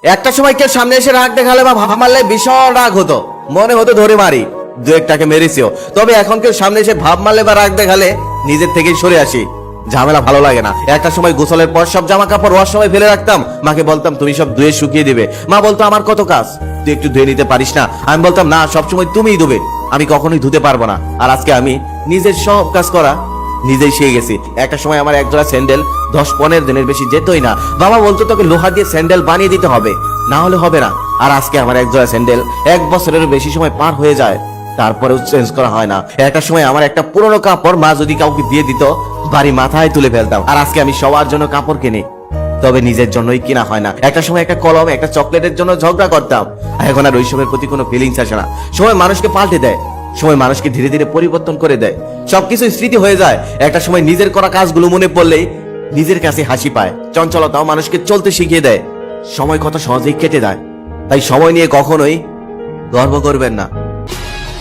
একটা সময় কেউ সামনে এসে রাগ দেখালে বা ভাব মারলে ভীষণ রাগ হতো, মনে হতো ধরে মারি, দু একটাকে মেরেছিও। তবে এখন কেউ সামনে এসে ভাব মারলে বা রাগ দেখালে নিজের থেকেই সরে আসি, ঝামেলা ভালো লাগে না। একটা সময় গোসলের পর সব জামা কাপড় ওয়ার সময় ফেলে রাখতাম, মাকে বলতাম তুমি সব ধুয়ে শুকিয়ে দিবে। মা বলতো আমার কত কাজ, তুই একটু ধুয়ে নিতে পারিস না? আমি বলতাম না, সবসময় তুমিই ধুবে, আমি কখনোই ধুতে পারবো না। আর আজকে আমি নিজের সব কাজ করা নিজেই শিখে গেছি। একটা সময় আমার একজোড়া স্যান্ডেল 10-15 দিনের বেশি যেতই না, বাবা বলতো তোকে লোহা দিয়ে স্যান্ডেল বানিয়ে দিতে হবে, না হলে হবে না। আর আজকে আমার একজোড়া স্যান্ডেল 1 বছরের বেশি সময় পার হয়ে যায়, তারপরেও চেঞ্জ করা হয় না। একটা সময় আমার একটা পুরনো কাপড় মা যদি কাউকে দিয়ে দিত, বাড়ি মাথায় তুলে ফেলতাম। আর আজকে আমি সবার জন্য কাপড় কিনি, তবে নিজের জন্যই কিনা হয় না। একটা সময় একটা কলম, একটা চকলেটের জন্য ঝগড়া করতাম, এখন আর ওইসবের প্রতি কোনো ফিলিংস আসে না। সময় মানুষকে পাল্টে দেয়, সময় মানুষকে ধীরে ধীরে পরিবর্তন করে দেয়, সবকিছু স্মৃতি হয়ে যায়। একটা সময় নিজের করা কাজগুলো মনে পড়লেই নিজের কাছে হাসি পায়। চঞ্চলতাও মানুষকে চলতে শিখিয়ে দেয়। সময় কত সহজেই কেটে যায়, তাই সময় নিয়ে কখনোই গর্ব করবেন না।